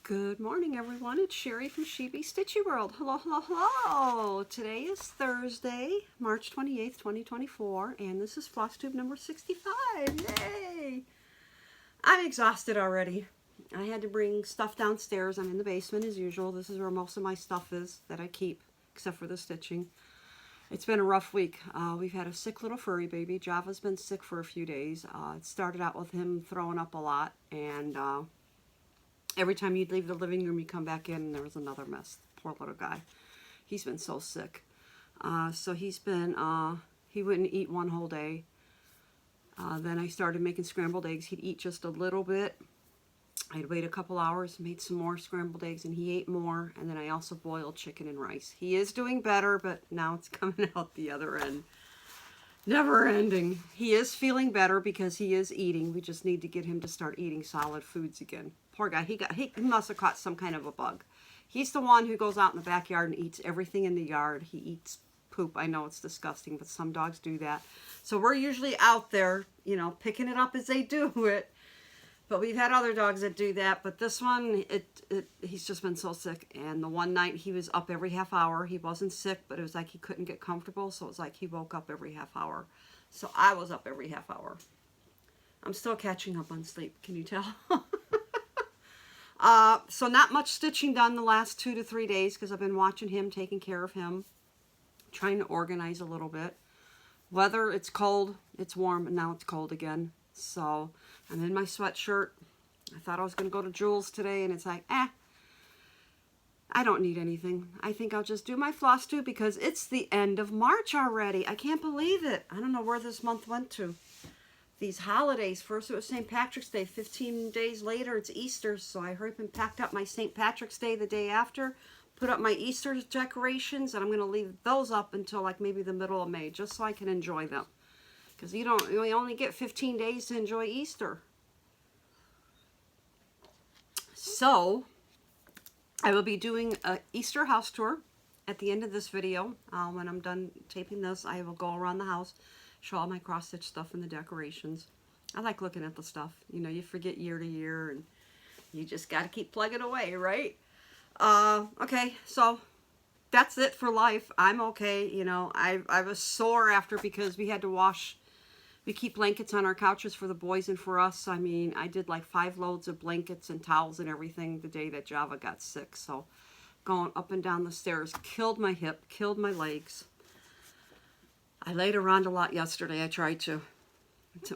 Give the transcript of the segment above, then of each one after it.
Good morning, everyone. It's Sherry from She-Bee Stitchy World. Hello, hello, hello. Today is Thursday, March 28th, 2024, and this is Floss Tube number 65. Yay! I'm exhausted already. I had to bring stuff downstairs. I'm in the basement as usual. This is where most of my stuff is that I keep, except for the stitching. It's been a rough week. We've had a sick little furry baby. Java's been sick for a few days. It started out with him throwing up a lot, and every time you'd leave the living room, you come back in and there was another mess. Poor little guy. He's been so sick. So he's been, he wouldn't eat one whole day. Then I started making scrambled eggs. He'd eat just a little bit. I'd wait a couple hours, made some more scrambled eggs, and he ate more. And then I also boiled chicken and rice. He is doing better, but now it's coming out the other end. Never ending. He is feeling better because he is eating. We just need to get him to start eating solid foods again. Poor guy. He must have caught some kind of a bug. He's the one who goes out in the backyard and eats everything in the yard. He eats poop. I know it's disgusting, but some dogs do that. So we're usually out there, you know, picking it up as they do it. But we've had other dogs that do that. But this one, he's just been so sick. And the one night he was up every half hour. He wasn't sick, but it was like he couldn't get comfortable. So it was like he woke up every half hour. So I was up every half hour. I'm still catching up on sleep. Can you tell? So not much stitching done the last 2 to 3 days because I've been watching him, taking care of him, trying to organize a little bit. Weather, it's cold, it's warm, and now it's cold again. So I'm in my sweatshirt. I thought I was going to go to Jewel's today, and it's like, I don't need anything. I think I'll just do my Floss Tube because it's the end of March already. I can't believe it. I don't know where this month went to. These holidays, first it was St. Patrick's Day, 15 days later it's Easter, so I hurried and packed up my St. Patrick's Day the day after, put up my Easter decorations, and I'm going to leave those up until like maybe the middle of May, just so I can enjoy them. Because you only get 15 days to enjoy Easter. So, I will be doing an Easter house tour at the end of this video. When I'm done taping this, I will go around the house, show all my cross-stitch stuff and the decorations. I like looking at the stuff. You know, you forget year to year, and you just got to keep plugging away, right? Okay, so that's it for life. I'm okay. You know, I was sore after because we had to wash. We keep blankets on our couches for the boys and for us. I mean, I did like 5 loads of blankets and towels and everything the day that Java got sick. So going up and down the stairs killed my hip, killed my legs. I laid around a lot yesterday. I tried to.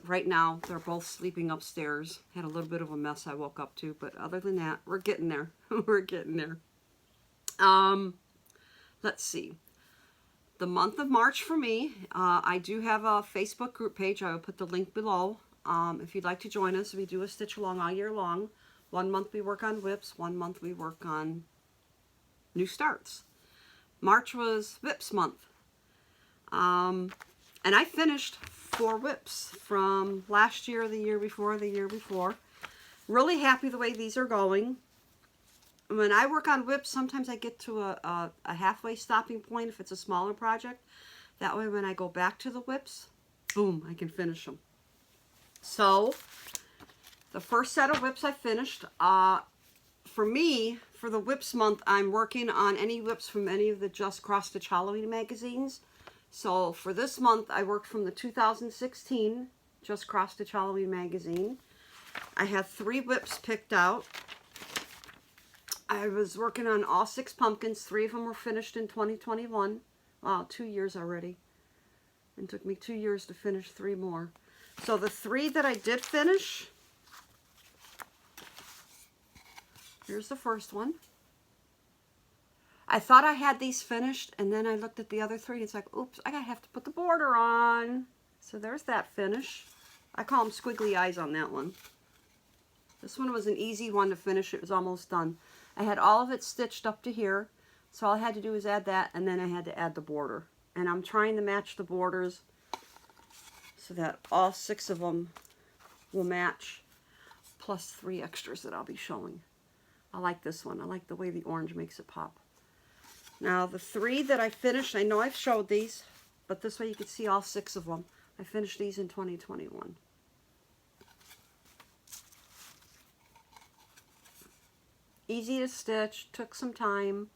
Right now, they're both sleeping upstairs. Had a little bit of a mess I woke up to, but other than that, we're getting there. We're getting there. Let's see. The month of March for me, I do have a Facebook group page. I will put the link below. If you'd like to join us, we do a stitch along all year long. 1 month we work on WIPs, 1 month we work on new starts. March was WIPs month. And I finished 4 WIPs from last year, the year before, the year before. Really happy the way these are going. When I work on WIPs, sometimes I get to a halfway stopping point if it's a smaller project. That way when I go back to the WIPs, boom, I can finish them. So, the first set of WIPs I finished. For me, for the WIPs month, I'm working on any WIPs from any of the Just Cross Stitch Halloween magazines. So, for this month, I worked from the 2016 Just Cross Stitch Halloween magazine. I have 3 WIPs picked out. I was working on all 6 pumpkins. 3 of them were finished in 2021. Wow, 2 years already. It took me 2 years to finish 3 more. So the 3 that I did finish, here's the first one. I thought I had these finished, and then I looked at the other 3, and it's like, oops, I have to put the border on. So there's that finish. I call them squiggly eyes on that one. This one was an easy one to finish. It was almost done. I had all of it stitched up to here, so all I had to do was add that, and then I had to add the border. And I'm trying to match the borders so that all 6 of them will match, plus 3 extras that I'll be showing. I like this one. I like the way the orange makes it pop. Now, the 3 that I finished, I know I've showed these, but this way you can see all 6 of them. I finished these in 2021. Easy to stitch, took some time.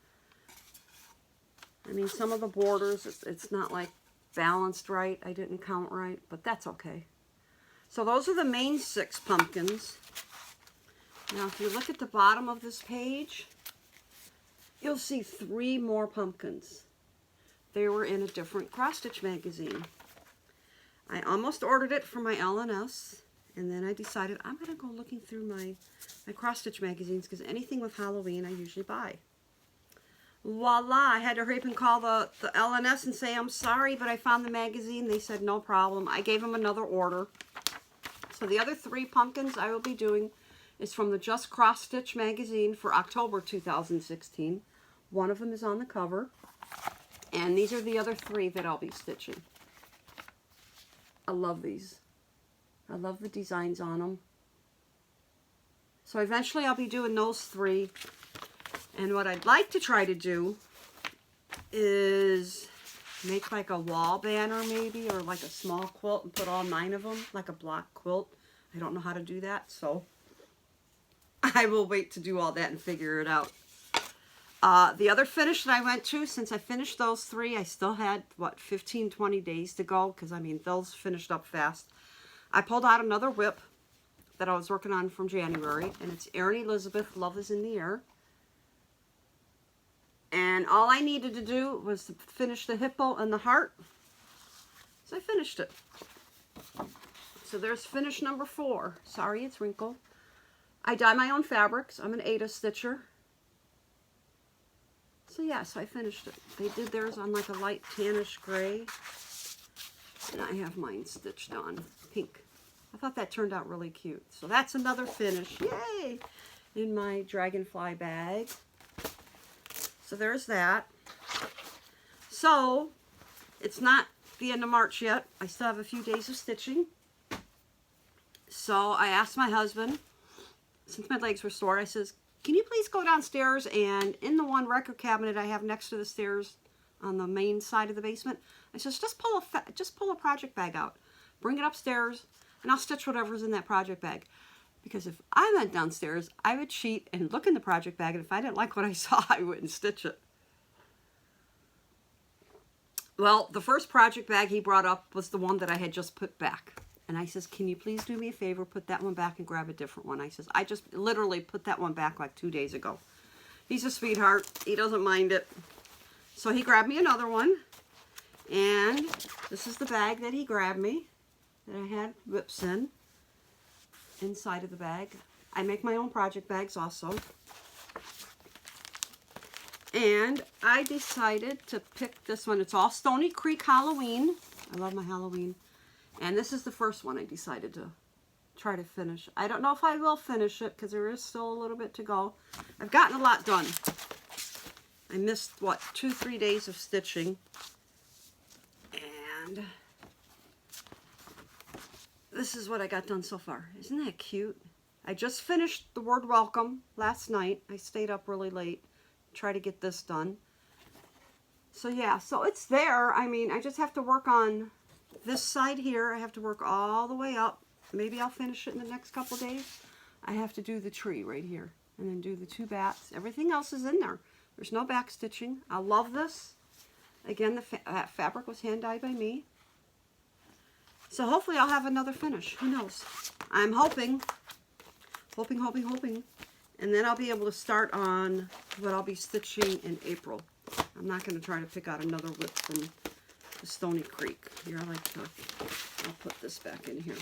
I mean, some of the borders, it's not like balanced right. I didn't count right, but that's okay. So those are the main 6 pumpkins. Now, if you look at the bottom of this page, you'll see 3 more pumpkins. They were in a different cross-stitch magazine. I almost ordered it for my L&S, and then I decided I'm going to go looking through my cross-stitch magazines, because anything with Halloween I usually buy. Voila! I had to hurry up and call the L&S and say, I'm sorry, but I found the magazine. They said, no problem. I gave them another order. So the other 3 pumpkins I will be doing is from the Just Cross Stitch magazine for October 2016. One of them is on the cover. And these are the other 3 that I'll be stitching. I love these. I love the designs on them. So eventually I'll be doing those 3. And what I'd like to try to do is make like a wall banner maybe, or like a small quilt and put all 9 of them, like a block quilt. I don't know how to do that, so I will wait to do all that and figure it out. The other finish that I went to, since I finished those 3, I still had, what, 15, 20 days to go, because, I mean, those finished up fast. I pulled out another WIP that I was working on from January, and it's Erin Elizabeth, Love is in the Air. And all I needed to do was to finish the hippo and the heart. So I finished it. So there's finish number 4. Sorry, it's wrinkled. I dye my own fabrics. I'm an Ada stitcher. So yeah, so I finished it. They did theirs on like a light tannish gray. And I have mine stitched on pink. I thought that turned out really cute. So that's another finish. Yay! In my dragonfly bag. So there's that. So it's not the end of March yet. I still have a few days of stitching. So I asked my husband, since my legs were sore, I says, can you please go downstairs and in the one record cabinet I have next to the stairs on the main side of the basement, I says, just pull a project bag out, bring it upstairs, and I'll stitch whatever's in that project bag. Because if I went downstairs, I would cheat and look in the project bag, and if I didn't like what I saw, I wouldn't stitch it. Well, the first project bag he brought up was the one that I had just put back. And I says, can you please do me a favor, put that one back and grab a different one. I says, I just literally put that one back like 2 days ago. He's a sweetheart. He doesn't mind it. So he grabbed me another one. And this is the bag that he grabbed me, that I had WIPs in. Inside of the bag. I make my own project bags also. And I decided to pick this one. It's all Stony Creek Halloween. I love my Halloween. And this is the first one I decided to try to finish. I don't know if I will finish it because there is still a little bit to go. I've gotten a lot done. I missed, what, 2-3 days of stitching. And this is what I got done so far. Isn't that cute? I just finished the word welcome last night. I stayed up really late to try to get this done. So yeah, so it's there. I mean, I just have to work on this side here. I have to work all the way up. Maybe I'll finish it in the next couple days. I have to do the tree right here and then do the 2 bats. Everything else is in there. There's no back stitching. I love this. Again, that fabric was hand dyed by me. So hopefully I'll have another finish. Who knows? I'm hoping. Hoping. And then I'll be able to start on what I'll be stitching in April. I'm not going to try to pick out another WIP from the Stony Creek. Here, I'll put this back in here.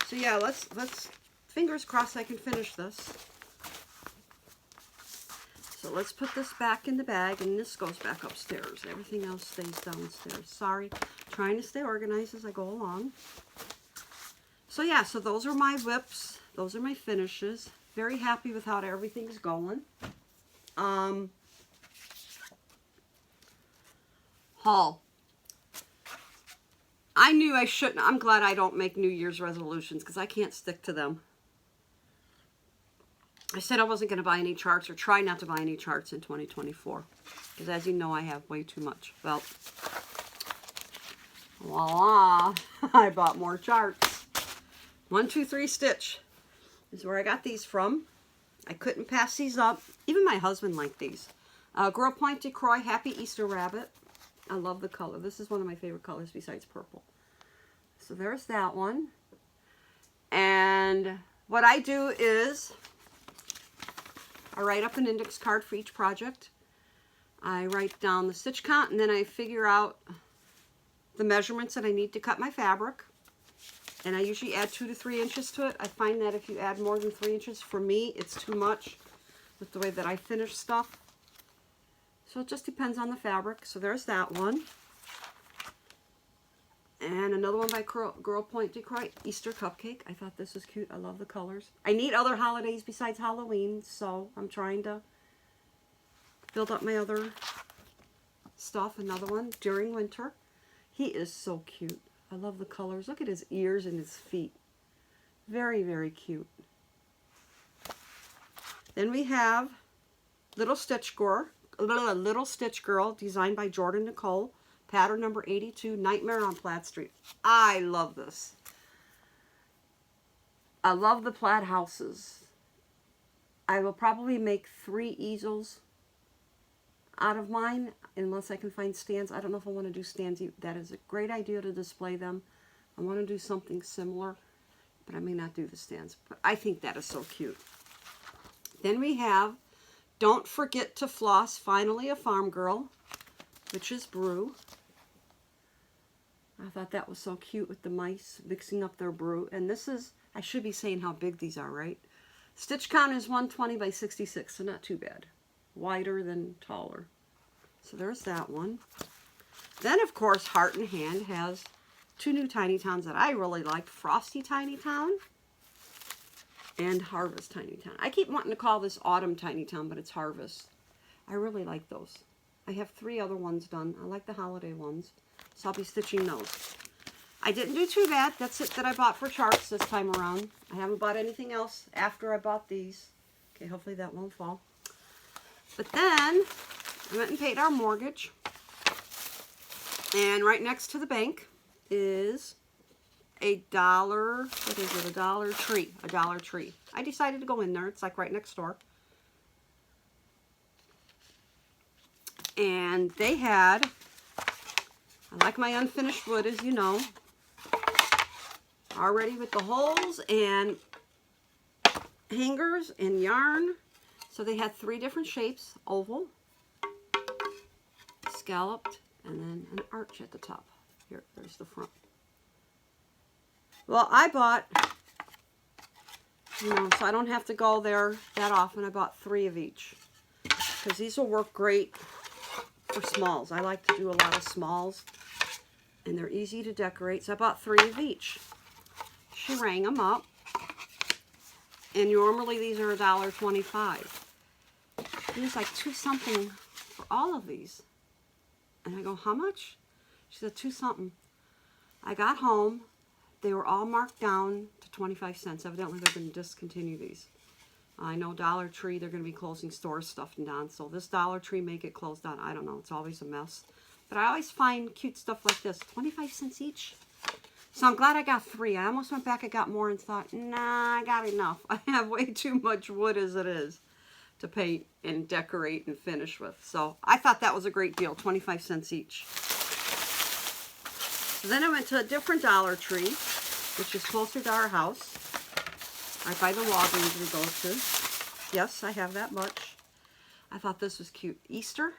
So yeah, let's fingers crossed I can finish this. So let's put this back in the bag, and this goes back upstairs. Everything else stays downstairs. Sorry, trying to stay organized as I go along. So yeah, so those are my WIPs. Those are my finishes. Very happy with how everything's going. Haul. I knew I shouldn't. I'm glad I don't make New Year's resolutions because I can't stick to them. I said I wasn't going to buy any charts or try not to buy any charts in 2024. Because as you know, I have way too much. Well, voila. I bought more charts. 1, 2, 3 stitch is where I got these from. I couldn't pass these up. Even my husband liked these. Girl Point Decroy Happy Easter Rabbit. I love the color. This is one of my favorite colors besides purple. So there's that one. And what I do is I write up an index card for each project. I write down the stitch count, and then I figure out the measurements that I need to cut my fabric. And I usually add 2 to 3 inches to it. I find that if you add more than 3 inches, for me, it's too much with the way that I finish stuff. So it just depends on the fabric. So there's that one. And another one by Girl Point Decroy, Easter Cupcake. I thought this was cute. I love the colors. I need other holidays besides Halloween, so I'm trying to build up my other stuff. Another one during winter. He is so cute. I love the colors. Look at his ears and his feet. Very, very cute. Then we have Little Stitch Girl, designed by Jordan Nicole. Pattern number 82, Nightmare on Plaid Street. I love this. I love the plaid houses. I will probably make 3 easels out of mine, unless I can find stands. I don't know if I want to do stands. That is a great idea to display them. I want to do something similar, but I may not do the stands. But I think that is so cute. Then we have Don't Forget to Floss, Finally a Farm Girl, which is Brew. I thought that was so cute with the mice mixing up their brew. And this is, I should be saying how big these are, right? Stitch count is 120 by 66, so not too bad. Wider than taller. So there's that one. Then, of course, Heart and Hand has 2 new Tiny Towns that I really liked. Frosty Tiny Town and Harvest Tiny Town. I keep wanting to call this Autumn Tiny Town, but it's Harvest. I really like those. I have 3 other ones done. I like the holiday ones, so I'll be stitching those. I didn't do too bad. That's it that I bought for charts this time around. I haven't bought anything else after I bought these. Okay, hopefully that won't fall. But then I went and paid our mortgage. And right next to the bank is a dollar, what is it, a Dollar Tree. A Dollar Tree. I decided to go in there. It's like right next door. And they had, I like my unfinished wood, as you know, already with the holes and hangers and yarn. So they had 3 different shapes: oval, scalloped, and then an arch at the top. Here, there's the front. Well, I bought, you know, so I don't have to go there that often. I bought 3 of each, because these will work great for smalls. I like to do a lot of smalls, and they're easy to decorate. So I bought 3 of each. She rang them up, and normally these are $1.25. It was like 2 something for all of these. And I go, how much? She said 2 something. I got home. They were all marked down to 25 cents. Evidently, they're going to discontinue these. I know Dollar Tree, they're going to be closing stores stuff down. So this Dollar Tree may get closed down. I don't know. It's always a mess. But I always find cute stuff like this. 25 cents each. So I'm glad I got 3. I almost went back and got more and thought, nah, I got enough. I have way too much wood as it is to paint and decorate and finish with. So I thought that was a great deal. 25 cents each. So then I went to a different Dollar Tree, which is closer to our house. Right by the Walgreens we go to. Yes, I have that much. I thought this was cute. Easter.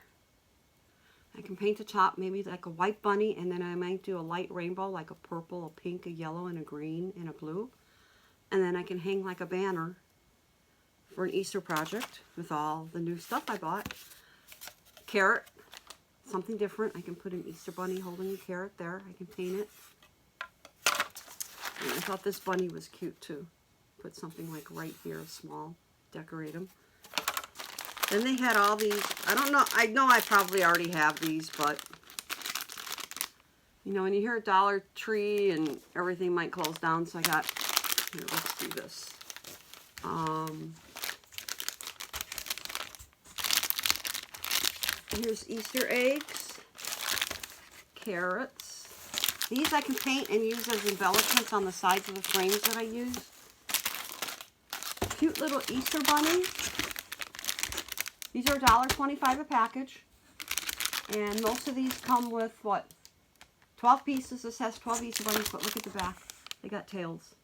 I can paint the top maybe like a white bunny, and then I might do a light rainbow, like a purple, a pink, a yellow, and a green, and a blue. And then I can hang like a banner for an Easter project with all the new stuff I bought. Carrot. Something different. I can put an Easter bunny holding a carrot there. I can paint it. And I thought this bunny was cute too. Put something like right here, small. Decorate them. Then they had all these. I don't know. I know I probably already have these, but you know, when you hear a Dollar Tree and everything might close down, so I got, here, let's do this. Here's Easter eggs, carrots. These I can paint and use as embellishments on the sides of the frames that I use. cute little Easter bunny. These are $1.25 a package. And most of these come with, what, 12 pieces. This has 12 Easter bunnies, but look at the back. They got tails.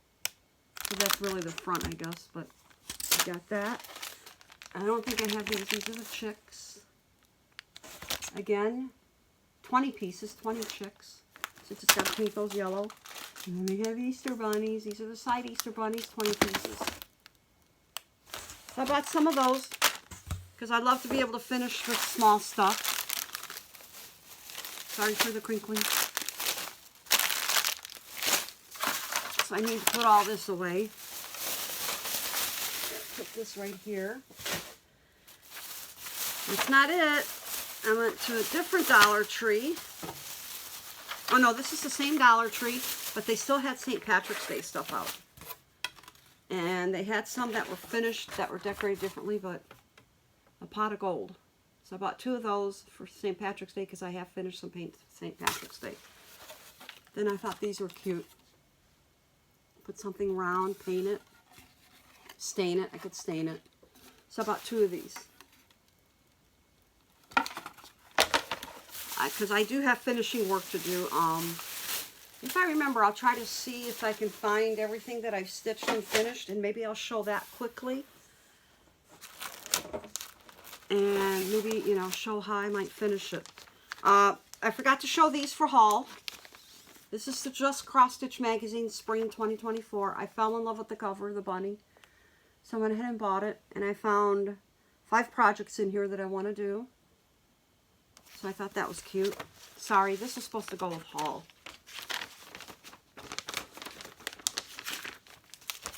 So that's really the front, I guess, but I got that. I don't think I have these. These are the chicks. Again, 20 pieces, 20 chicks. So just got to paint those yellow. And then we have Easter bunnies. These are the side Easter bunnies, 20 pieces. So I bought some of those because I love to be able to finish with small stuff. Sorry for the crinkling. So I need to put all this away. Put this right here. That's not it. I went to a different Dollar Tree. Oh no, this is the same Dollar Tree, but they still had St. Patrick's Day stuff out. And they had some that were finished, that were decorated differently, but a pot of gold. So I bought 2 of those for St. Patrick's Day because I have finished some paint St. Patrick's Day. Then I thought these were cute. Put something round, paint it, stain it. I could stain it. So I bought 2 of these. Because I do have finishing work to do. If I remember, I'll try to see if I can find everything that I've stitched and finished, and maybe I'll show that quickly. And maybe, you know, show how I might finish it. I forgot to show these for haul. This is the Just Cross Stitch Magazine, Spring 2024. I fell in love with the cover, the bunny. So I went ahead and bought it, and I found 5 projects in here that I want to do. So I thought that was cute. Sorry, this is supposed to go with haul.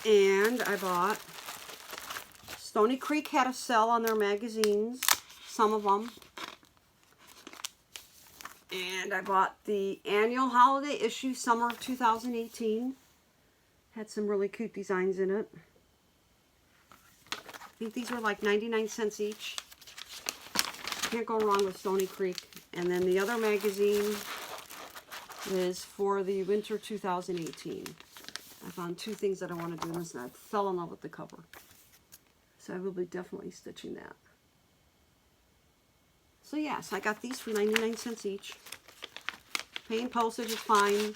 And I bought, Stony Creek had a sale on their magazines, some of them. And I bought the annual holiday issue, summer of 2018. Had some really cute designs in it. I think these were like 99 cents each. Can't go wrong with Stony Creek. And then the other magazine is for the winter 2018. I found 2 things that I want to do in this, and I fell in love with the cover. So I will be definitely stitching that. So yes, I got these for 99 cents each. Paying postage is fine.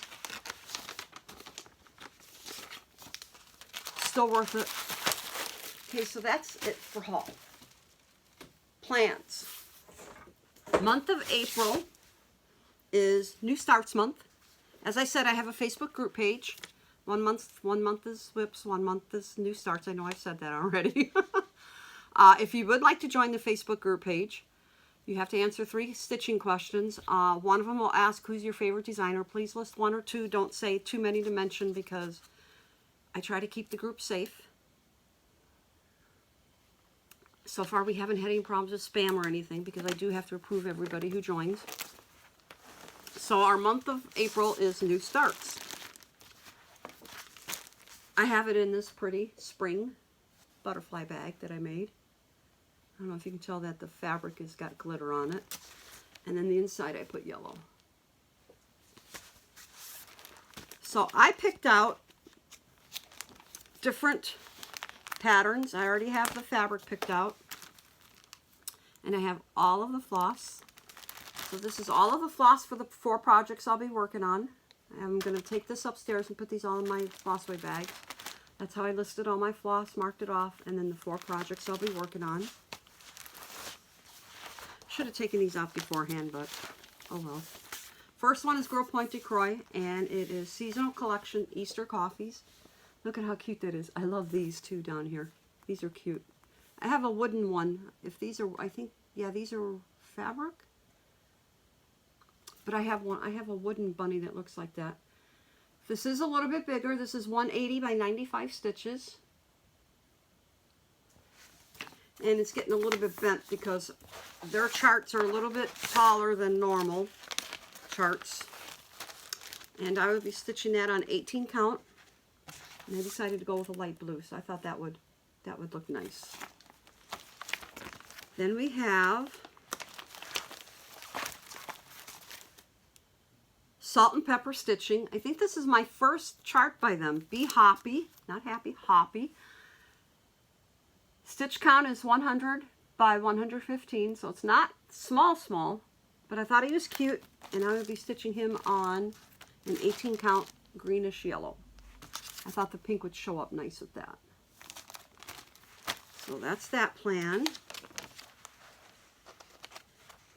Still worth it. Okay, so that's it for haul. Plans. Month of April is New Starts month. As I said, I have a Facebook group page. One month is WIPs, 1 month is New Starts. I know I've said that already. If you would like to join the Facebook group page, you have to answer 3 stitching questions. One of them will ask, who's your favorite designer? Please list 1 or 2. Don't say too many to mention because I try to keep the group safe. So far, we haven't had any problems with spam or anything because I do have to approve everybody who joins. So our month of April is New Starts. I have it in this pretty spring butterfly bag that I made. I don't know if you can tell that the fabric has got glitter on it. And then the inside I put yellow. So I picked out different patterns. I already have the fabric picked out. And I have all of the floss. So this is all of the floss for the 4 projects I'll be working on. I'm going to take this upstairs and put these all in my flossway bag. That's how I listed all my floss, marked it off, and then the 4 projects I'll be working on. Should have taken these out beforehand, but oh well. First one is Girl Point Decroy, and it is Seasonal Collection Easter Coffees. Look at how cute that is. I love these too down here. These are cute. I have a wooden one. If these are, I think, yeah, these are fabric. But I have a wooden bunny that looks like that. This is a little bit bigger. This is 180 by 95 stitches. And it's getting a little bit bent because their charts are a little bit taller than normal charts. And I would be stitching that on 18 count. And I decided to go with a light blue, so I thought that would look nice. Then we have Salt and Pepper Stitching. I think this is my first chart by them. Be Hoppy, not happy, hoppy. Stitch count is 100 by 115, so it's not small, but I thought he was cute, and I would be stitching him on an 18 count greenish yellow. I thought the pink would show up nice with that. So that's that plan.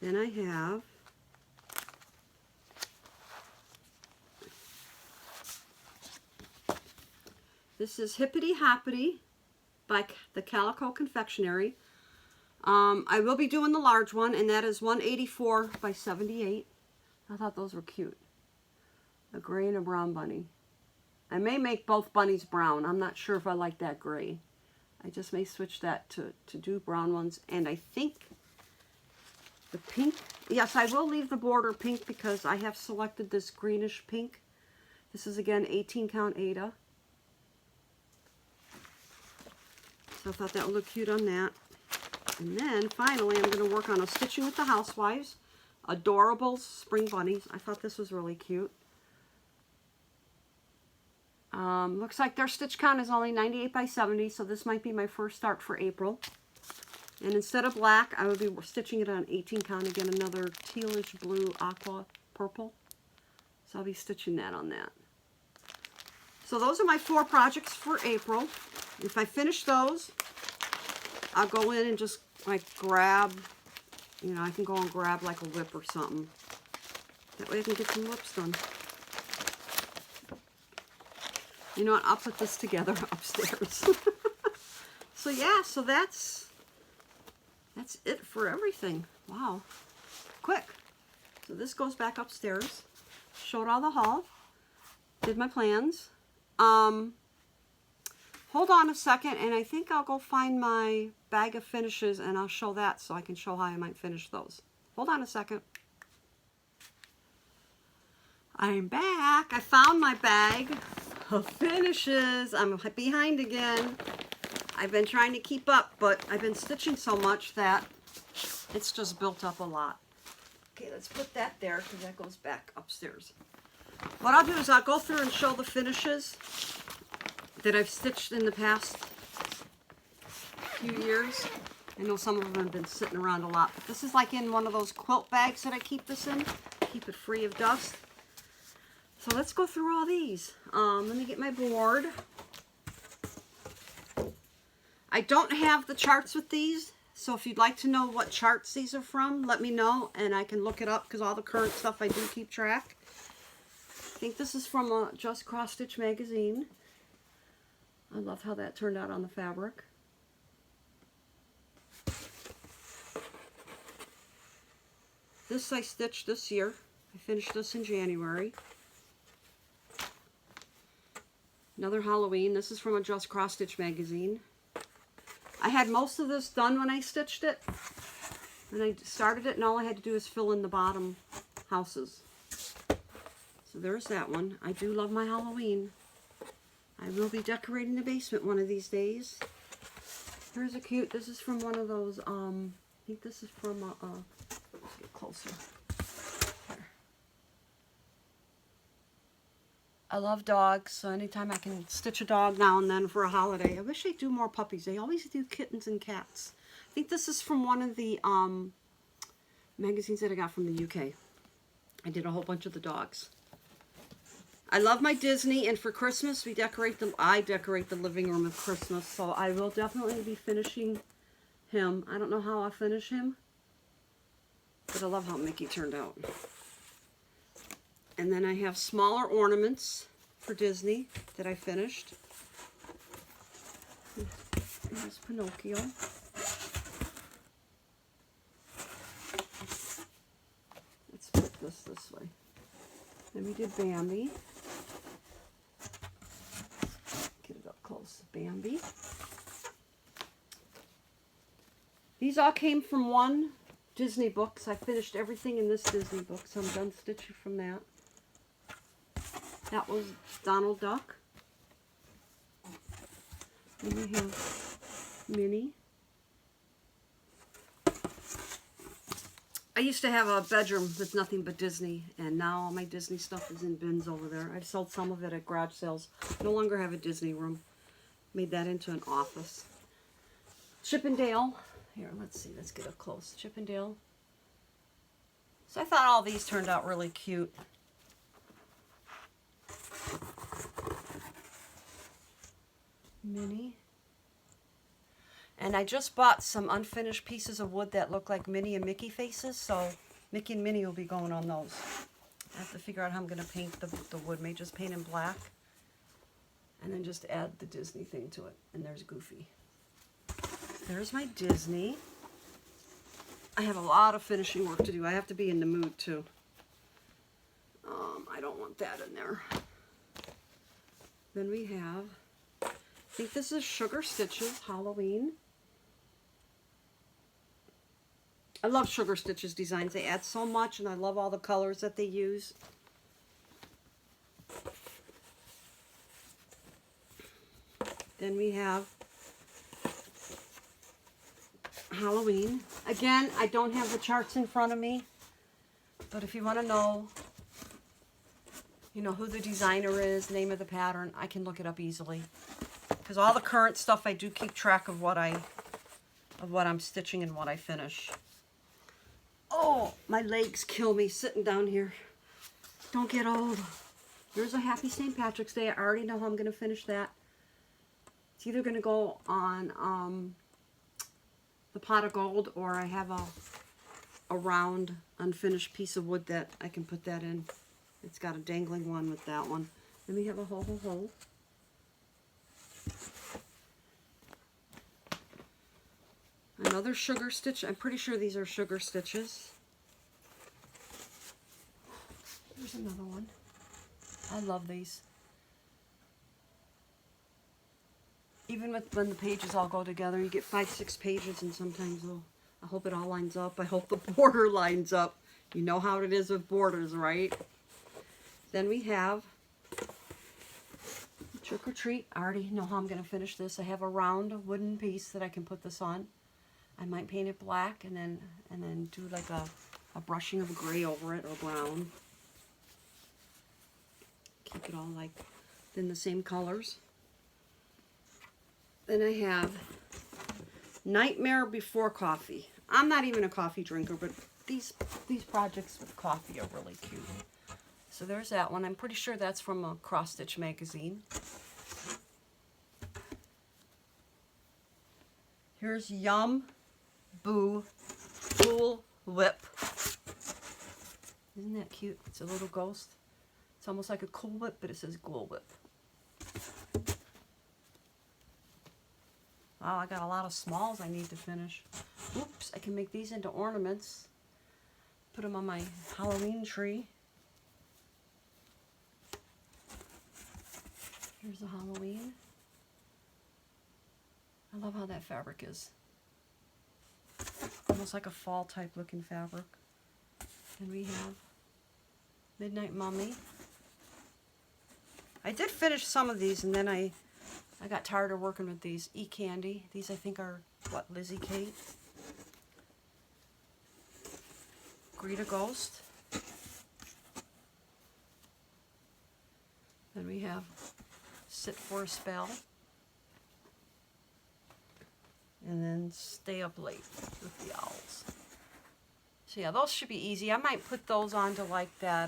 Then I have this is Hippity Hoppity by the Calico Confectionery. I will be doing the large one, and that is 184 by 78. I thought those were cute. A gray and a brown bunny. I may make both bunnies brown. I'm not sure if I like that gray. I just may switch that to do brown ones. And I think the pink, yes, I will leave the border pink because I have selected this greenish pink. This is again 18 count Ada. So I thought that would look cute on that. And then finally I'm going to work on a Stitching with the Housewives. Adorable spring bunnies. I thought this was really cute. Looks like their stitch count is only 98 by 70, so this might be my first start for April. And instead of black, I would be stitching it on 18 count. Again, another tealish blue, aqua, purple. So I'll be stitching that on that. So those are my 4 projects for April. If I finish those, I'll go in and just like grab, you know, I can go and grab like a WIP or something. That way I can get some WIPs done. You know what, I'll put this together upstairs. So yeah, so that's it for everything. Wow, quick. So this goes back upstairs. Showed all the haul. Did my plans. Hold on a second, and I think I'll go find my bag of finishes and I'll show that so I can show how I might finish those. Hold on a second. I'm back. I found my bag of finishes. I'm behind again. I've been trying to keep up, but I've been stitching so much that it's just built up a lot. Okay, let's put that there because that goes back upstairs. What I'll do is I'll go through and show the finishes that I've stitched in the past few years. I know some of them have been sitting around a lot, but this is like in one of those quilt bags that I keep this in. Keep it free of dust. So let's go through all these. Let me get my board. I don't have the charts with these, so if you'd like to know what charts these are from, let me know and I can look it up because all the current stuff I do keep track. I think this is from a Just Cross Stitch magazine. I love how that turned out on the fabric. This I stitched this year. I finished this in January. Another Halloween. This is from a Just Cross Stitch magazine. I had most of this done when I stitched it. And I started it and all I had to do is fill in the bottom houses. So there's that one. I do love my Halloween. I will be decorating the basement one of these days. Here's a cute, this is from one of those, I think this is from, let's get closer. Here. I love dogs, so anytime I can stitch a dog now and then for a holiday. I wish they'd do more puppies. They always do kittens and cats. I think this is from one of the magazines that I got from the UK. I did a whole bunch of the dogs. I love my Disney, and for Christmas I decorate the living room with Christmas, so I will definitely be finishing him. I don't know how I'll finish him, but I love how Mickey turned out. And then I have smaller ornaments for Disney that I finished. Here's Pinocchio. Let's put this way. Then we did Bambi. Get it up close. Bambi. These all came from one Disney book, so I finished everything in this Disney book, so I'm done stitching from that. That was Donald Duck. And we have Minnie. I used to have a bedroom with nothing but Disney, and now all my Disney stuff is in bins over there. I've sold some of it at garage sales. No longer have a Disney room. Made that into an office. Chippendale. Here, let's see. Let's get up close. Chippendale. So I thought all these turned out really cute. Minnie. And I just bought some unfinished pieces of wood that look like Minnie and Mickey faces, so Mickey and Minnie will be going on those. I have to figure out how I'm going to paint the wood. May just paint in black, and then just add the Disney thing to it. And there's Goofy. There's my Disney. I have a lot of finishing work to do. I have to be in the mood, too. I don't want that in there. Then we have, I think this is Sugar Stitches, Halloween. I love Sugar Stitches designs. They add so much, and I love all the colors that they use. Then we have Halloween. Again, I don't have the charts in front of me, but if you want to know, you know, who the designer is, name of the pattern, I can look it up easily. Because all the current stuff, I do keep track of what I'm stitching and what I finish. Oh, my legs kill me sitting down here. Don't get old. Here's a Happy St. Patrick's Day. I already know how I'm going to finish that. It's either going to go on the pot of gold, or I have a round unfinished piece of wood that I can put that in. It's got a dangling one with that one. Then we have a ho ho ho. Another sugar stitch. I'm pretty sure these are sugar stitches. There's another one. I love these. Even when the pages all go together, you get 5, 6 pages, and sometimes I hope it all lines up. I hope the border lines up. You know how it is with borders, right? Then we have Trick or Treat. I already know how I'm going to finish this. I have a round wooden piece that I can put this on. I might paint it black and then do like a brushing of gray over it, or brown. Keep it all like in the same colors. Then I have Nightmare Before Coffee. I'm not even a coffee drinker, but these projects with coffee are really cute. So there's that one. I'm pretty sure that's from a Cross Stitch magazine. Here's Yum Boo Cool Whip. Isn't that cute? It's a little ghost. It's almost like a Cool Whip, but it says Cool Whip. Wow, I got a lot of smalls I need to finish. Oops, I can make these into ornaments. Put them on my Halloween tree. Here's the Halloween. I love how that fabric is. Almost like a fall type looking fabric. And we have Midnight Mummy. I did finish some of these, and then I got tired of working with these. E-Candy. These I think are, what, Lizzie Kate? Greet a Ghost. Then we have Sit for a Spell. And then Stay Up Late with the Owls. So yeah, those should be easy. I might put those onto like that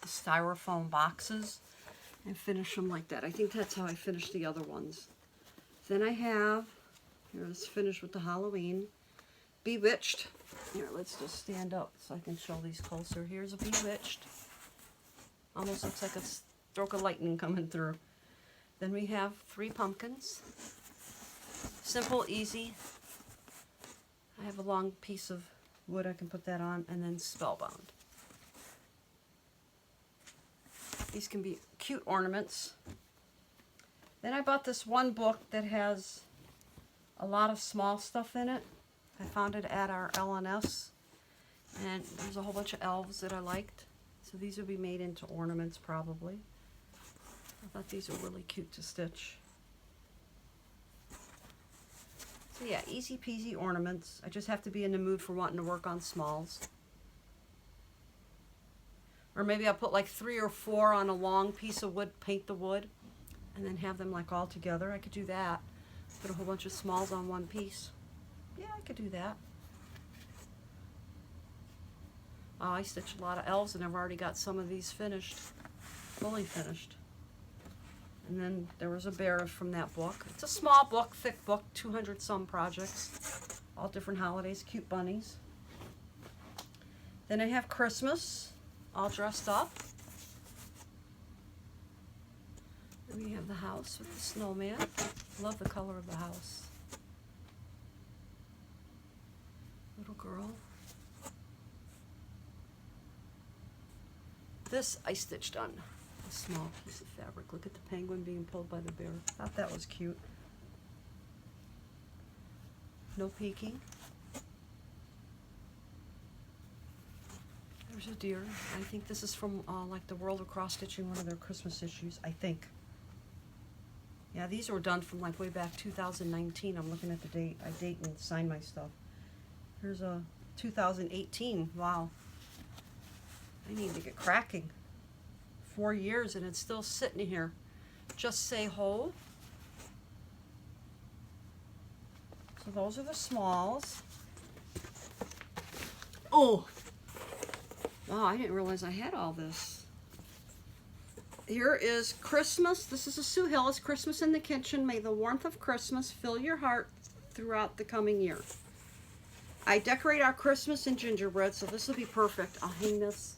the styrofoam boxes and finish them like that. I think that's how I finished the other ones. Then I have, here, let's finish with the Halloween. Bewitched. Here, let's just stand up so I can show these closer. Here's a Bewitched. Almost looks like a stroke of lightning coming through. Then we have 3 pumpkins. Simple, easy. I have a long piece of wood I can put that on, and then Spellbound. These can be cute ornaments. Then I bought this one book that has a lot of small stuff in it. I found it at our L&S, and there's a whole bunch of elves that I liked. So these will be made into ornaments probably. I thought these were really cute to stitch. So yeah, easy peasy ornaments. I just have to be in the mood for wanting to work on smalls. Or maybe I'll put like 3 or 4 on a long piece of wood, paint the wood, and then have them like all together. I could do that. Put a whole bunch of smalls on one piece. Yeah, I could do that. Oh, I stitched a lot of elves and I've already got some of these finished, fully finished. And then there was a bear from that book. It's a small book, thick book, 200 some projects, all different holidays, cute bunnies. Then I have Christmas, all dressed up. Then we have the house with the snowman. Love the color of the house. Little girl. This I stitched on a small piece of fabric. Look at the penguin being pulled by the bear. Thought that was cute. No peeking. There's a deer. I think this is from like the World of Cross Stitching, one of their Christmas issues, I think. Yeah, these were done from like way back 2019. I'm looking at the date. I date and sign my stuff. Here's a 2018. Wow. I need to get cracking. 4 years and it's still sitting here. Just say ho. So those are the smalls. Oh! Wow, I didn't realize I had all this. Here is Christmas. This is a Sue Hillis, Christmas in the Kitchen. May the warmth of Christmas fill your heart throughout the coming year. I decorate our Christmas in gingerbread, so this will be perfect. I'll hang this,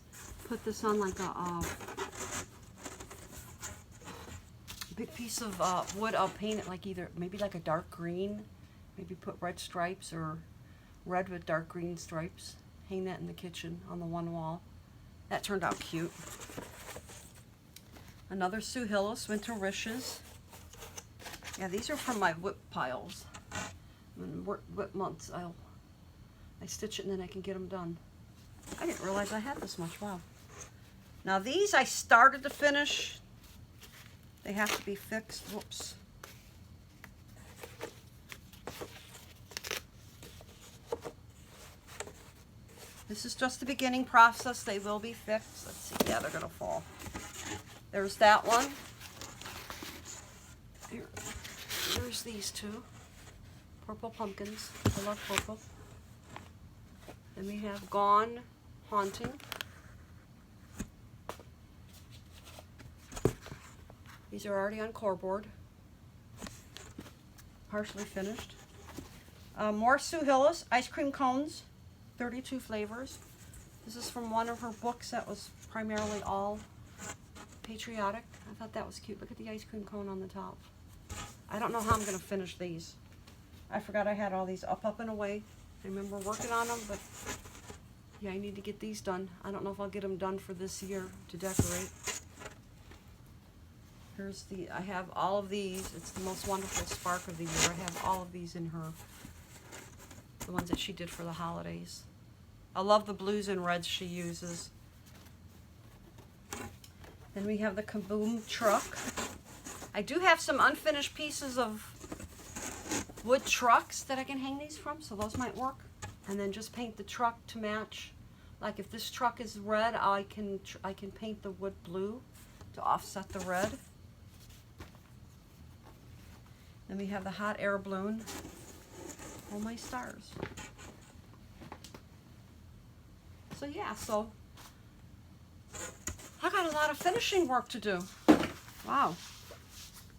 put this on like a big piece of wood. I'll paint it like either, maybe like a dark green, maybe put red stripes or red with dark green stripes. Hang that in the kitchen on the one wall. That turned out cute. Another Sue Hillis, Winter Wishes. Yeah, these are from my WIP piles. In WIP months, I stitch it and then I can get them done. I didn't realize I had this much. Wow. Now these I started to finish. They have to be fixed. Whoops. This is just the beginning process. They will be fixed. Let's see. Yeah, they're going to fall. There's that one. There's these two. Purple pumpkins. I love purple. Then we have Gone Haunting. These are already on cordboard. Partially finished. More Sue Hillis. Ice cream cones. 32 flavors. This is from one of her books that was primarily all patriotic. I thought that was cute. Look at the ice cream cone on the top. I don't know how I'm going to finish these. I forgot I had all these up and away. I remember working on them, but yeah, I need to get these done. I don't know if I'll get them done for this year to decorate. Here's I have all of these. It's the most wonderful spark of the year. I have all of these in her. The ones that she did for the holidays. I love the blues and reds she uses. Then we have the Kaboom truck. I do have some unfinished pieces of wood trucks that I can hang these from, so those might work. And then just paint the truck to match. Like if this truck is red, I can paint the wood blue to offset the red. Then we have the hot air balloon. Oh my stars. So yeah, so I got a lot of finishing work to do. Wow.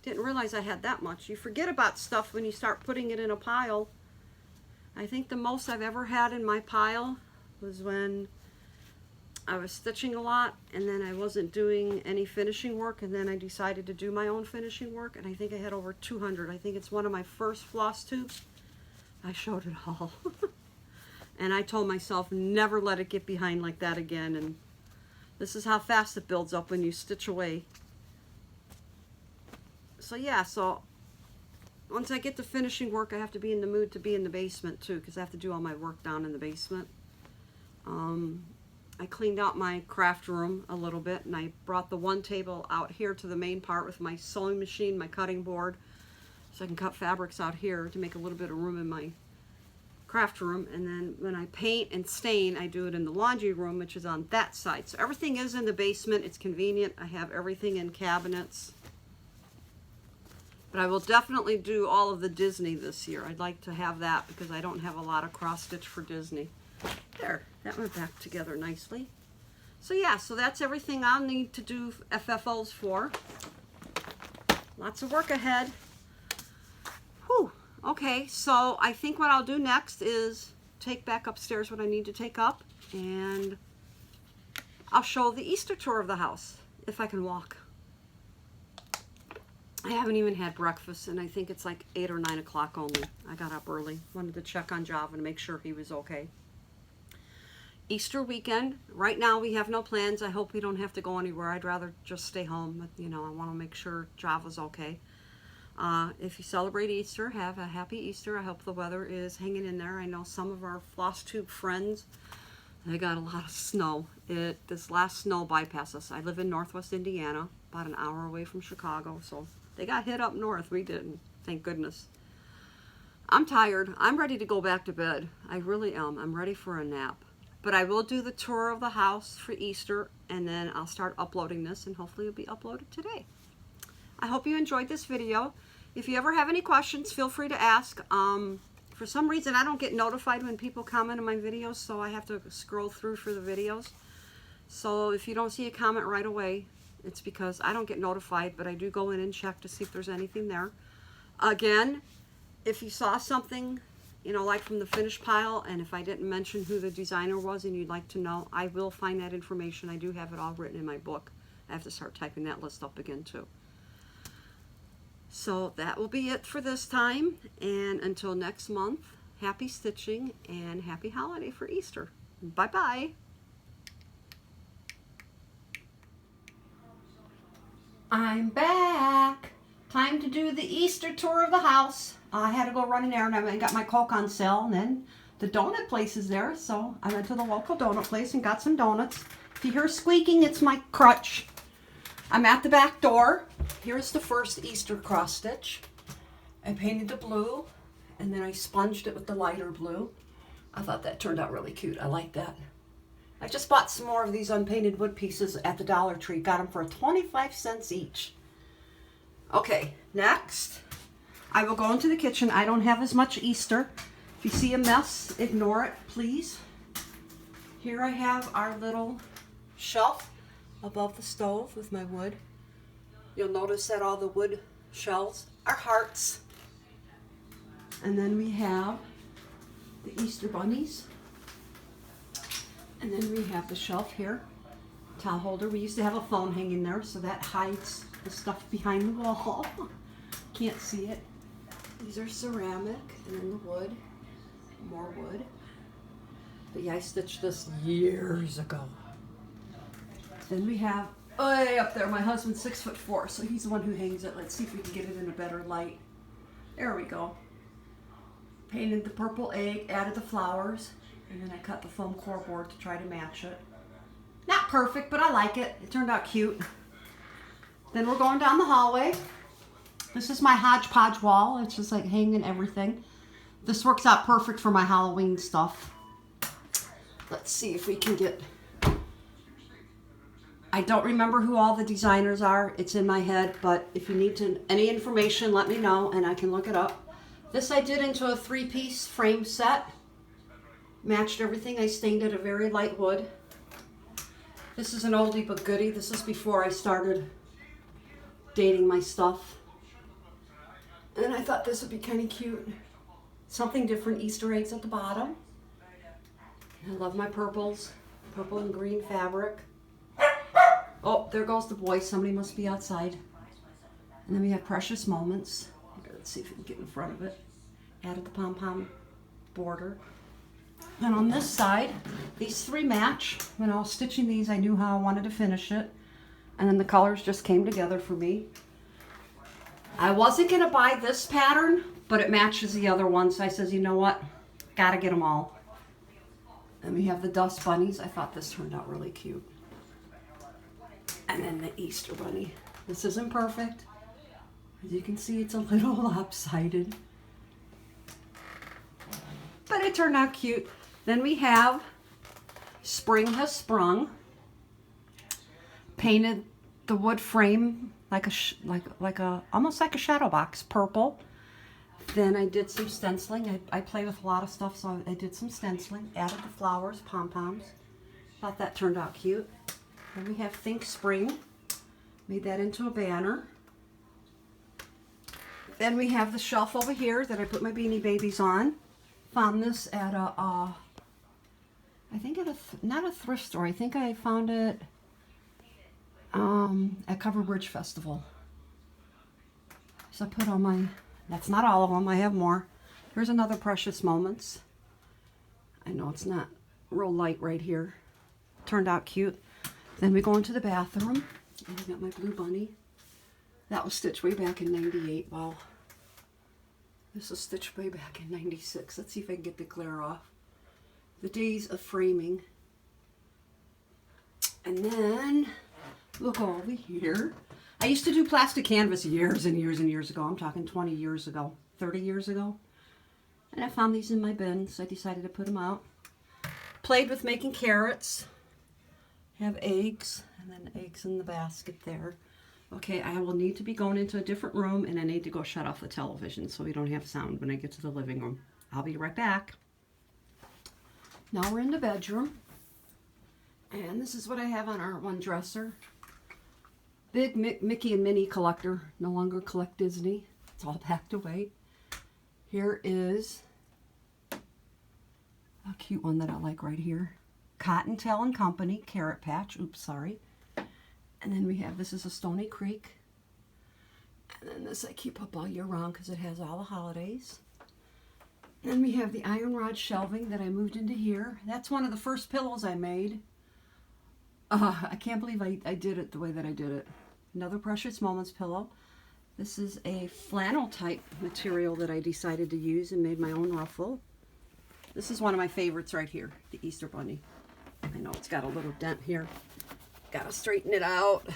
Didn't realize I had that much. You forget about stuff when you start putting it in a pile. I think the most I've ever had in my pile was when I was stitching a lot and then I wasn't doing any finishing work, and then I decided to do my own finishing work, and I think I had over 200. I think it's one of my first floss tubes. I showed it all. And I told myself never let it get behind like that again, and this is how fast it builds up when you stitch away. So yeah, so once I get to finishing work, I have to be in the mood to be in the basement too, because I have to do all my work down in the basement. I cleaned out my craft room a little bit, and I brought the one table out here to the main part with my sewing machine, my cutting board, so I can cut fabrics out here to make a little bit of room in my craft room. And then when I paint and stain, I do it in the laundry room, which is on that side. So everything is in the basement. It's convenient. I have everything in cabinets. But I will definitely do all of the Disney this year. I'd like to have that because I don't have a lot of cross stitch for Disney. There, that went back together nicely. So yeah, so that's everything I'll need to do FFOs for. Lots of work ahead. Whew. Okay, so I think what I'll do next is take back upstairs what I need to take up, and I'll show the Easter tour of the house, if I can walk. I haven't even had breakfast, and I think it's like 8 or 9 o'clock only. I got up early. Wanted to check on Java to make sure he was okay. Easter weekend. Right now we have no plans. I hope we don't have to go anywhere. I'd rather just stay home. But, you know, I want to make sure Java's okay. If you celebrate Easter, have a happy Easter. I hope the weather is hanging in there. I know some of our Floss Tube friends, they got a lot of snow. This last snow bypassed us. I live in Northwest Indiana, about an hour away from Chicago, so they got hit up north. We didn't, thank goodness. I'm tired. I'm ready to go back to bed. I really am. I'm ready for a nap. But I will do the tour of the house for Easter, and then I'll start uploading this, and hopefully it'll be uploaded today. I hope you enjoyed this video. If you ever have any questions, feel free to ask. For some reason, I don't get notified when people comment on my videos, so I have to scroll through for the videos. So if you don't see a comment right away, it's because I don't get notified, but I do go in and check to see if there's anything there. Again, if you saw something, you know, like from the finished pile, and if I didn't mention who the designer was and you'd like to know, I will find that information. I do have it all written in my book. I have to start typing that list up again too. So that will be it for this time, and until next month, happy stitching and happy holiday for Easter. Bye-bye. I'm back. Time to do the Easter tour of the house. I had to go run an errand. I got my Coke on sale, and then the donut place is there, so I went to the local donut place and got some donuts. If you hear squeaking, it's my crutch. I'm at the back door. Here's the first Easter cross stitch. I painted the blue, and then I sponged it with the lighter blue. I thought that turned out really cute. I like that. I just bought some more of these unpainted wood pieces at the Dollar Tree. Got them for 25 cents each. Okay, next, I will go into the kitchen. I don't have as much Easter. If you see a mess, ignore it, please. Here I have our little shelf above the stove with my wood. You'll notice that all the wood shelves are hearts. And then we have the Easter bunnies. And then we have the shelf here, towel holder. We used to have a phone hanging there, so that hides the stuff behind the wall. Can't see it. These are ceramic, and then the wood, more wood. But yeah, I stitched this years ago. Then we have, way up there, my husband's 6'4", so he's the one who hangs it. Let's see if we can get it in a better light. There we go. Painted the purple egg, added the flowers, and then I cut the foam core board to try to match it. Not perfect, but I like it. It turned out cute. Then we're going down the hallway. This is my hodgepodge wall. It's just like hanging everything. This works out perfect for my Halloween stuff. Let's see if we can get... I don't remember who all the designers are. It's in my head, but if you need any information, let me know and I can look it up. This I did into a 3-piece frame set. Matched everything. I stained it a very light wood. This is an oldie but goodie. This is before I started dating my stuff. And I thought this would be kind of cute. Something different, Easter eggs at the bottom. I love my purples. Purple and green fabric. Oh, there goes the boy. Somebody must be outside. And then we have Precious Moments. Let's see if we can get in front of it. Added the pom-pom border. And on this side, these 3 match. When I was stitching these, I knew how I wanted to finish it. And then the colors just came together for me. I wasn't going to buy this pattern, but it matches the other one. So I says, you know what? Gotta get them all. And we have the dust bunnies. I thought this turned out really cute. And then the Easter bunny. This isn't perfect. As you can see, it's a little lopsided. But it turned out cute. Then we have Spring Has Sprung. Painted the wood frame almost like a shadow box, purple. Then I did some stenciling. I play with a lot of stuff, so I did some stenciling. Added the flowers, pom-poms. Thought that turned out cute. Then we have Think Spring. Made that into a banner. Then we have the shelf over here that I put my Beanie Babies on. Found this at a, I think at not a thrift store. I think I found it at Covered Bridge Festival. So I put on my, that's not all of them, I have more. Here's another Precious Moments. I know it's not real light right here. Turned out cute. Then we go into the bathroom, and I got my blue bunny. That was stitched way back in '98. Wow. This was stitched way back in '96. Let's see if I can get the glare off. The days of framing. And then, look over here. I used to do plastic canvas years and years and years ago. I'm talking 20 years ago, 30 years ago. And I found these in my bin, so I decided to put them out. Played with making carrots. Have eggs, and then eggs in the basket there. Okay, I will need to be going into a different room, and I need to go shut off the television so we don't have sound when I get to the living room. I'll be right back. Now we're in the bedroom, and this is what I have on our one dresser. Big Mickey and Minnie collector. No longer collect Disney. It's all packed away. Here is a cute one that I like right here. Cottontail and Company, Carrot Patch. Oops, sorry. And then we have, this is a Stony Creek. And then this I keep up all year round because it has all the holidays. Then we have the iron rod shelving that I moved into here. That's one of the first pillows I made. I can't believe I did it the way that I did it. Another Precious Moments pillow. This is a flannel type material that I decided to use and made my own ruffle. This is one of my favorites right here, the Easter Bunny. I know it's got a little dent here. Gotta straighten it out.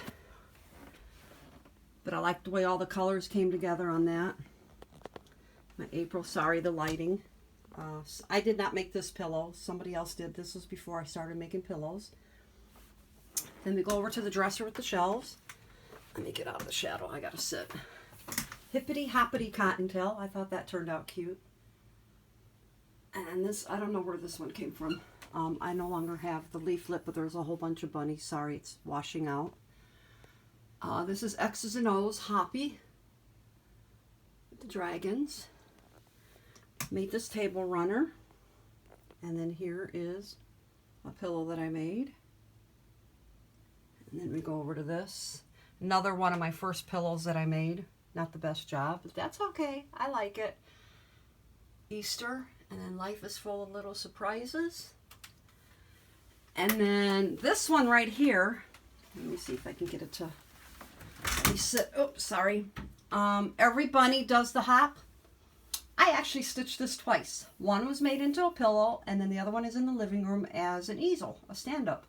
But I like the way all the colors came together on that. My April, sorry, the lighting. I did not make this pillow. Somebody else did. This was before I started making pillows. Then we go over to the dresser with the shelves. Let me get out of the shadow. I gotta sit. Hippity Hoppity Cottontail. I thought that turned out cute. And this, I don't know where this one came from. I no longer have the leaflet, but there's a whole bunch of bunnies. Sorry, it's washing out. This is X's and O's Hoppy. The dragons. Made this table runner. And then here is a pillow that I made. And then we go over to this. Another one of my first pillows that I made. Not the best job, but that's okay. I like it. Easter. And then Life is Full of Little Surprises. And then this one right here, let me see if I can get it to, let me sit, oops, sorry. Every bunny does the hop. I actually stitched this twice. One was made into a pillow, and then the other one is in the living room as an easel, a stand-up.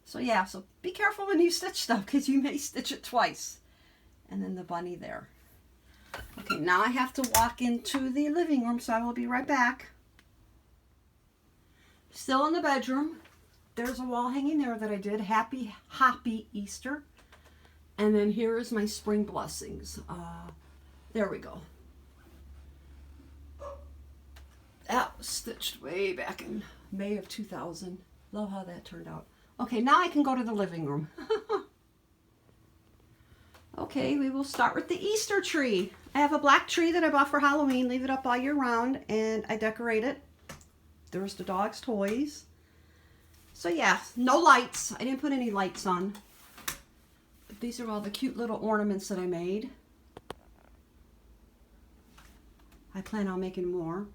So yeah, so be careful when you stitch stuff, because you may stitch it twice. And then the bunny there. Okay, now I have to walk into the living room, so I will be right back. Still in the bedroom. There's a wall hanging there that I did. Happy, Hoppy Easter. And then here is my spring blessings. There we go. That was stitched way back in May of 2000. Love how that turned out. Okay, now I can go to the living room. Okay, we will start with the Easter tree. I have a black tree that I bought for Halloween. Leave it up all year round, and I decorate it. There's the dog's toys. So yeah, no lights. I didn't put any lights on. But these are all the cute little ornaments that I made. I plan on making more.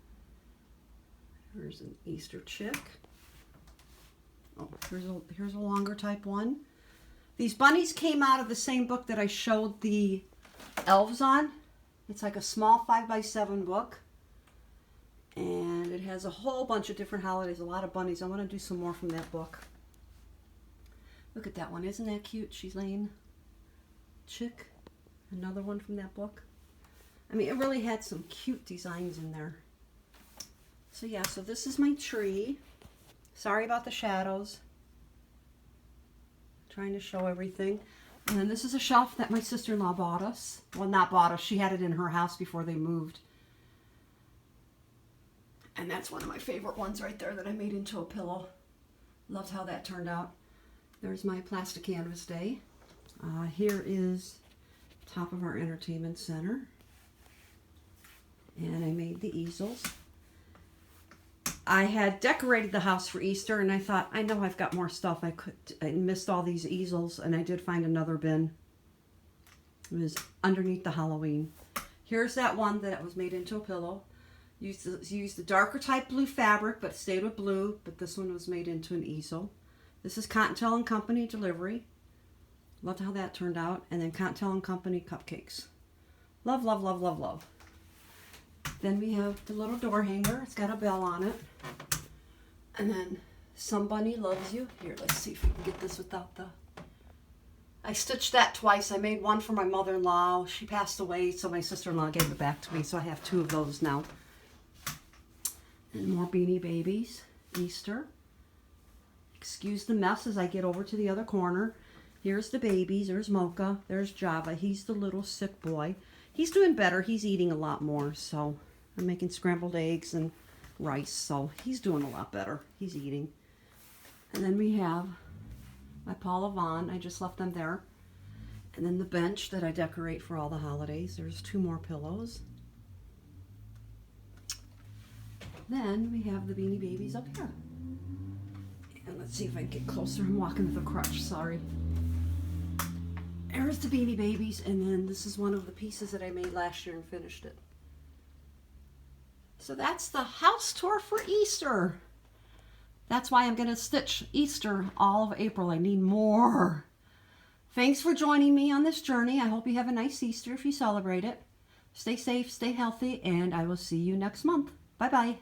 Here's an Easter chick. Oh, here's a longer type one. These bunnies came out of the same book that I showed the elves on. It's like a small 5x7 book. And it has a whole bunch of different holidays, a lot of bunnies. I want to do some more from that book. Look at that one. Isn't that cute? She's laying chick. Another one from that book. I mean, it really had some cute designs in there. So yeah, so this is my tree. Sorry about the shadows. Trying to show everything. And then this is a shelf that my sister-in-law bought us. Well, not bought us. She had it in her house before they moved. And that's one of my favorite ones right there that I made into a pillow. Loved how that turned out. There's my plastic canvas day. Here is top of our entertainment center. And I made the easels. I had decorated the house for Easter, and I thought, I know I've got more stuff. I missed all these easels, and I did find another bin. It was underneath the Halloween. Here's that one that was made into a pillow. Used the darker type blue fabric, but stayed with blue. But this one was made into an easel. This is Cottontail & Company delivery. Loved how that turned out. And then Cottontail & Company cupcakes. Love, love, love, love, love. Then we have the little door hanger. It's got a bell on it. And then Somebody Loves You. Here, let's see if we can get this without the... I stitched that twice. I made one for my mother-in-law. She passed away, so my sister-in-law gave it back to me. So I have two of those now. And more Beanie Babies. Easter. Excuse the mess as I get over to the other corner. Here's the babies. There's Mocha. There's Java. He's the little sick boy. He's doing better. He's eating a lot more. So I'm making scrambled eggs and rice. So he's doing a lot better. He's eating. And then we have my Paula Vaughn. I just left them there. And then the bench that I decorate for all the holidays. There's two more pillows. Then we have the Beanie Babies up here. And let's see if I can get closer. I'm walking with a crutch, sorry. There's the Beanie Babies, and then this is one of the pieces that I made last year and finished it. So that's the house tour for Easter. That's why I'm going to stitch Easter all of April. I need more. Thanks for joining me on this journey. I hope you have a nice Easter if you celebrate it. Stay safe, stay healthy, and I will see you next month. Bye-bye.